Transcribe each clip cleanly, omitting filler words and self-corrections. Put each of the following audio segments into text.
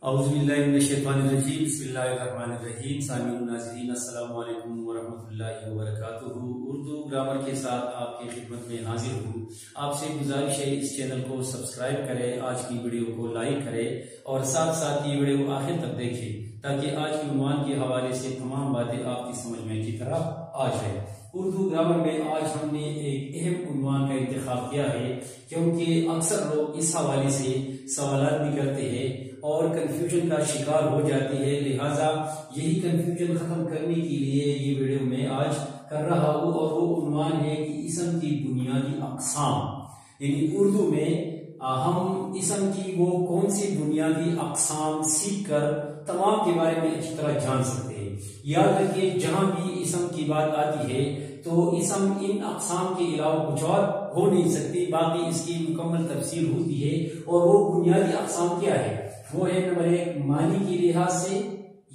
اعوذ باللہ من الشیطان الرجیم بسم اللہ الرحمن الرحیم سامعین ناظرین السلام علیکم ورحمۃ اللہ وبرکاتہ۔ اردو گرامر کے ساتھ آپ کی خدمت میں حاضر ہوں۔ آپ سے گزارش ہے اس چینل کو سبسکرائب کریں، آج کی ویڈیو کو لائک کریں اور ساتھ ساتھ یہ ویڈیو آخر تک دیکھیں تاکہ آج کے عنوان کے حوالے سے تمام باتیں آپ کی سمجھ میں کی طرح آ جائے۔ اردو گرامر میں آج ہم نے ایک اہم عنوان کا انتخاب کیا ہے کیونکہ اکثر لوگ اس حوالے سے سوالات بھی کرتے ہیں اور کنفیوژن کا شکار ہو جاتی ہے، لہٰذا یہی کنفیوژن ختم کرنے کے لیے یہ ویڈیو میں آج کر رہا ہوں، اور وہ عنوان ہے کہ اسم کی بنیادی اقسام، یعنی اردو میں ہم اسم کی وہ کون سی بنیادی اقسام سیکھ کر تمام کے بارے میں اچھی طرح جان سکتے ہیں۔ یاد رکھیے جہاں بھی اسم کی بات آتی ہے تو اسم ان اقسام کے علاوہ کچھ اور ہو نہیں سکتی، باقی اس کی مکمل تفصیل ہوتی ہے۔ اور وہ بنیادی اقسام کیا ہے؟ وہ ہے نمبر 1 معنی کی لحاظ سے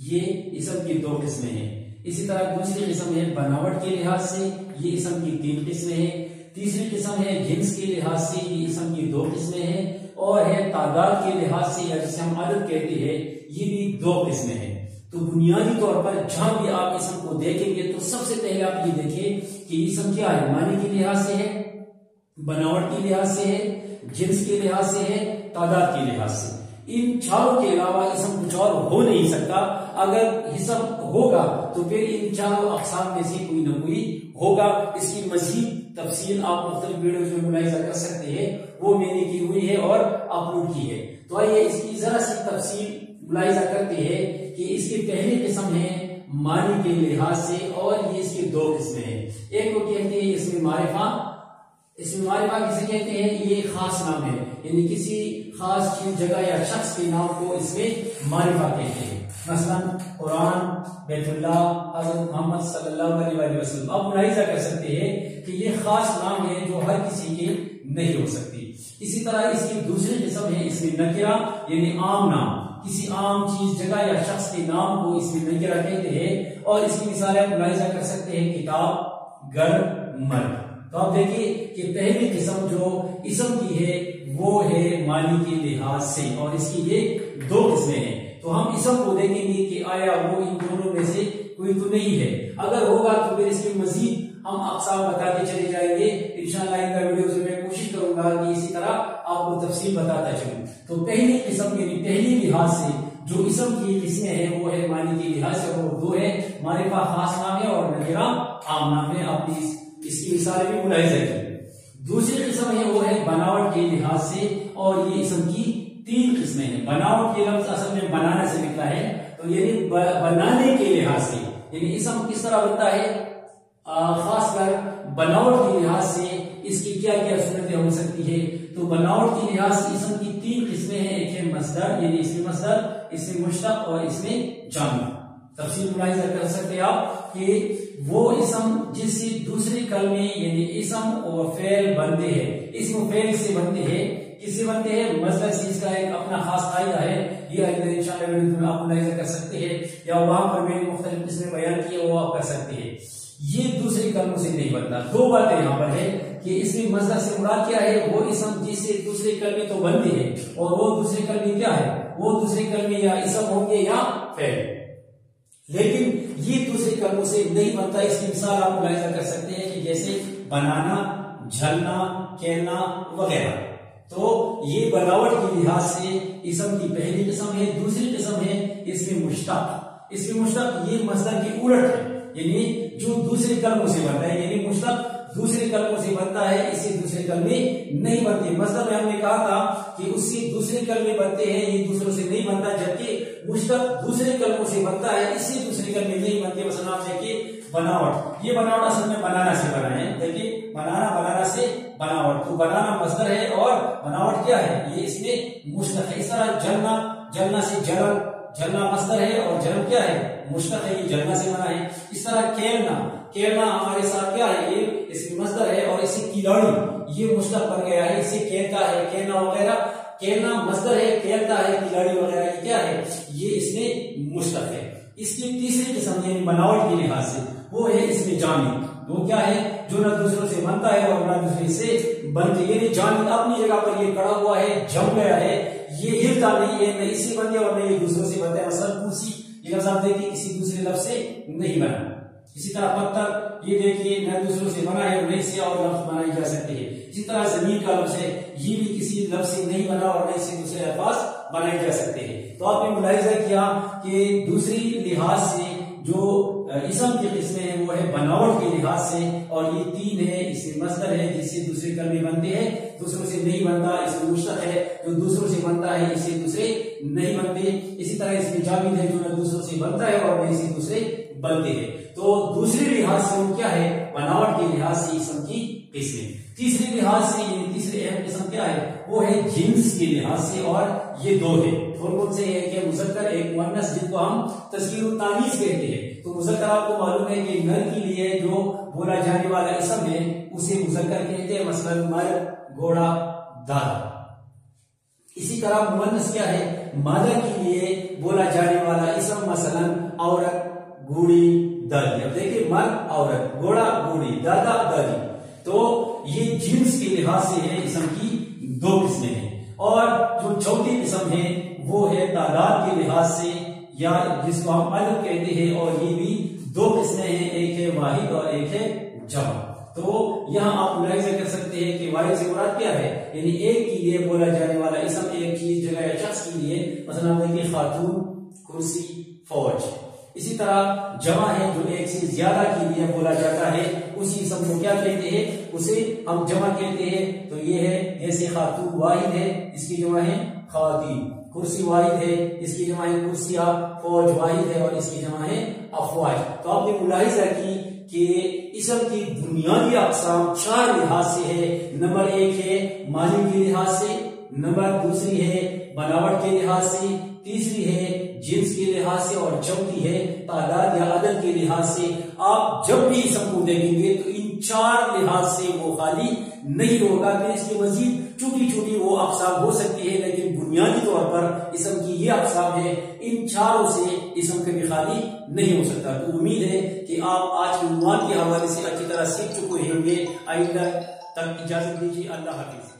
یہ اسم کی 2 قسمیں ہیں، اسی طرح دوسری قسم ہے بناوٹ کے لحاظ سے یہ اسم کی 3 قسمیں ہیں، تیسری قسم ہے جنس کے لحاظ سے یہ اسم کی 2 قسمیں ہیں، اور ہے تعداد کے لحاظ سے یا جسے ہم عدد کہتے ہیں یہ بھی 2 قسمیں ہیں۔ تو بنیادی طور پر جہاں بھی آپ اسم کو دیکھیں گے تو سب سے پہلے آپ یہ دیکھیں کہ اسم کیا ہے، معنی کے لحاظ سے ہے، بناوٹ کے لحاظ سے ہے، جنس کے لحاظ سے ہے، تعداد کے لحاظ سے۔ ان چاروں کے علاوہ اسم کچھ اور ہو نہیں سکتا۔ اگر اسم ہوگا تو پھر ان چاروں اقسام میں سے کوئی نہ کوئی ہوگا۔ اس کی مزید تفصیل آپ مختلف ویڈیوز میں ملاحظہ کر سکتے ہیں، وہ میں نے کی ہوئی ہے اور اپلوڈ کی ہے۔ تو آئیے اس کی ذرا سی تفصیل ملاحظہ کرتے ہیں کہ اس کی پہلی قسم ہے معنی کے لحاظ سے، اور یہ اس کی 2 قسمیں ہیں۔ ایک کو کہتے ہیں اسم معرفہ، اسم معرفہ کسے کہتے ہیں؟ یہ خاص نام ہے، یعنی کسی خاص چیز، جگہ یا شخص کے نام کو اس میں معرفہ کہتے ہیں، مثلا قرآن، بیت اللہ، حضرت محمد صلی اللہ علیہ وسلم۔ آپ ملاحظہ کر سکتے ہیں کہ یہ خاص نام ہے جو ہر کسی کے نہیں ہو سکتی۔ اسی طرح اس کی دوسری قسم ہے اسم نکرہ، یعنی عام نام، کسی عام چیز، جگہ یا شخص کے نام کو اسم نکرہ کہتے ہیں، اور اس کی مثالیں ملاحظہ کر سکتے ہیں کتاب، گھر، مرد۔ تو آپ دیکھیے کہ پہلی قسم جو اسم کی ہے وہ ہے معنی کے لحاظ سے، اور اس کی یہ 2 قسمیں ہیں۔ تو ہم اسم کو دیکھیں گے کہ آیا وہ ان دونوں میں سے کوئی تو نہیں ہے، اگر ہوگا تو پھر اس کی مزید ہم اقسام بتاتے چلے جائیں گے انشاءاللہ۔ ان ویڈیوز میں کوشش کروں گا کہ اسی طرح آپ کو تفصیل بتاتا چلوں۔ تو پہلی قسم یعنی پہلی لحاظ سے جو اسم کی قسمیں ہیں وہ ہے معنی کے لحاظ سے، اور 2 ہے معرفہ خاص نام ہے اور نکرہ عام نام ہے۔ آپ اس کی مثالیں بھی ملاحظہ کی۔ دوسری قسم ہے وہ ہے بناوٹ کے لحاظ سے، اور یہ اسم کی 3 قسمیں ہیں۔ بناوٹ کے لفظ اصل میں بنانا سے نکلا ہے، تو یعنی بنانے کے لحاظ سے، یعنی اسم کس طرح بنتا ہے، خاص کر بناوٹ کے لحاظ سے اس کی کیا کیا صورتیں ہو سکتی ہے۔ تو بناوٹ کے لحاظ سے اسم کی 3 قسمیں ہیں، ایک ہے مصدر یعنی اسم مصدر، اسم مشتق اور اسم جامع۔ تفصیل ملاحظہ کر سکتے ہیں آپ کہ وہ اسم جس سے دوسرے کلمے یعنی اسم اور فعل بنتے ہیں، اسم و فعل سے بنتے ہیں، کس سے بنتے ہیں؟ مصدر سے۔ اس کا ایک اپنا خاص قاعدہ ہے، یہ انشاءاللہ آپ ملاحظہ کر سکتے ہیں، یا وہاں پر میں نے مختلف قسمیں بیان کی وہ آپ کر سکتے ہیں۔ یہ دوسرے کلموں سے نہیں بنتا۔ 2 باتیں یہاں پر ہے کہ اس میں مصدر سے مراد کیا ہے، وہ اسم جس سے دوسرے کلمے تو بنتے ہیں، اور وہ دوسرے کلمے کیا ہے، وہ دوسرے کلمے یا اسم ہوں گے یا فعل، لیکن یہ دوسرے کلموں سے نہیں بنتا۔ اس کی مثال آپ ملاحظہ کر سکتے ہیں کہ جیسے بنانا، جھلنا، کہنا وغیرہ۔ تو یہ بناوٹ کے لحاظ سے اسم کی پہلی قسم ہے۔ دوسری قسم ہے اسم مشتق۔ اسم مشتق یہ مصدر کی الٹ ہے، یعنی جو دوسرے کلموں سے بنتا ہے، یعنی مشتق دوسرے کلموں سے بنتا ہے، اس سے دوسرے کلمے نہیں بنتے۔ مصدر میں ہم نے کہا تھا کہ اس سے دوسرے کلمے بنتے ہیں، یہ دوسروں سے نہیں بنتا، جبکہ مشتق دوسرے کلموں سے بنتا ہے، اس سے دوسرے کلمے نہیں بنتے۔ مثلا آپ دیکھیے بناوٹ، یہ بناوٹ اصل میں بنانا سے بنا ہے، دیکھیے بنانا سے بناوٹ، تو بنانا مصدر ہے اور بناوٹ کیا ہے، یہ اس میں مشتق ہے۔ اس طرح جلنا سے جلنا مصدر ہے اور جلن کیا ہے، مشتق ہے، یہ جلنا سے بنا ہے۔ اس طرح کھیلنا ہمارے ساتھ کیا ہے، یہ اس میں مصدر ہے، اور اسے کھلاڑی یہ مشتق بن گیا ہے، اسے کھیلتا ہے، کھیلنا وغیرہ، کھیلنا مصدر ہے، کھیلتا ہے، کھلاڑی وغیرہ یہ کیا ہے، یہ اس میں مشتق ہے۔ اس کی تیسری قسم یعنی بناوٹ کے لحاظ سے وہ ہے اسم جامع، وہ کیا ہے، جو نہ دوسروں سے بنتا ہے اور نہ دوسرے سے بنتے، یعنی جامع اپنی جگہ پر یہ کڑا ہوا ہے، جم گیا ہے، یہ ہلتا نہیں ہے، نہ اس سے بنتے اور نہ یہ دوسروں سے بنتا ہے. مثلا کرسی یہ لفظ آپ دیکھیے کسی دوسرے لفظ سے نہیں بنا. اسی طرح پتھر یہ دیکھیے نہ دوسروں سے بنا ہے اور نہ اس سے اور لفظ بنائے جا سکتے ہیں. اسی طرح زمین کا لفظ ہے یہ بھی کسی لفظ سے نہیں بنا اور نہ اس سے دوسرے الفاظ بنائے جا سکتے ہیں. تو آپ نے ملاحظہ کیا کہ دوسری لحاظ سے جو اسم کی قسمیں ہیں وہ ہے بناوٹ کے لحاظ سے، اور یہ تین ہے. اس میں مصدر ہے جس سے دوسرے کلمے بنتے ہیں، دوسروں سے نہیں بنتا. اس میں مشتق ہے جو دوسروں سے بنتا ہے، اس سے دوسرے نہیں بنتے. اسی طرح اس میں جامد ہے جو نہ دوسروں سے بنتا ہے اور نہ اس سے دوسرے بنتے ہیں. تو دوسری لحاظ سے وہ کیا ہے؟ بناوٹ کے لحاظ سے اسم کی قسمیں. تیسری لحاظ سے یعنی تیسری اہم قسم کیا ہے؟ وہ ہے جنس کے لحاظ سے، اور یہ دو ہے. کون سے؟ ایک ہے مذکر، ایک مؤنث جن کو ہم تذکیر و تانیث کہتے ہیں. تو مذکر آپ کو معلوم ہے کہ نر کے لیے جو بولا جانے والا اسم ہے اسے مذکر کہتے ہیں، مثلا مرد، گھوڑا، دادا. اسی طرح مؤنث کیا ہے؟ مادہ کے لیے بولا جانے والا اسم، مثلا عورت، گھوڑی، دادی. اب دیکھیں مرد، عورت، گھوڑا، گھوڑی، دادا، دادی. تو یہ جنس کے لحاظ سے ہے اسم کی دو قسمیں ہیں. اور جو چوتھی قسم ہے وہ ہے تعداد کے لحاظ سے، یا جس کو ہم عدد کہتے ہیں، اور یہ بھی دو قسمیں ہیں، ایک ہے واحد اور ایک ہے جمع. تو یہاں آپ ملاحظہ کر سکتے ہیں کہ واحد سے مراد کیا ہے؟ یعنی ایک کے لیے بولا جانے والا اسم ایک چیز، جگہ یا شخص کے لیے، مثلا دیکھیے خاتون، کرسی، فوج. اسی طرح جمع ہے جو ایک سے زیادہ کے لیے بولا جاتا ہے، اسی اسم کو کیا کہتے ہیں؟ اسے ہم جمع کہتے ہیں. تو یہ ہے جیسے خاتون واحد ہے، اس کی جمع ہے خواتین. کرسی واحد ہے، اس کی جمع ہے کرسیاں. فوج واحد ہے اور اس کی جمع ہے افواج. تو آپ نے ملاحظہ کی کہ اسم کی بنیادی اقسام چار لحاظ سے ہے. نمبر ایک ہے معنی کے لحاظ سے، نمبر دوسری ہے بناوٹ کے لحاظ سے، تیسری ہے جنس کے لحاظ سے، اور چوتھی ہے تعداد یا عدد کے لحاظ سے. آپ جب بھی اسم کو دیکھیں گے تو ان چار لحاظ سے وہ خالی نہیں ہوگا. پھر اس کے مزید چھوٹی چھوٹی وہ اقسام ہو سکتی ہے، لیکن بنیادی طور پر اسم کی یہ اقسام ہے. ان چاروں سے اسم کبھی خالی نہیں ہو سکتا. تو امید ہے کہ آپ آج کے عنوان کے حوالے سے اچھی طرح سیکھ چکے ہوں گے. آئندہ تک اجازت دیجیے. اللہ حافظ.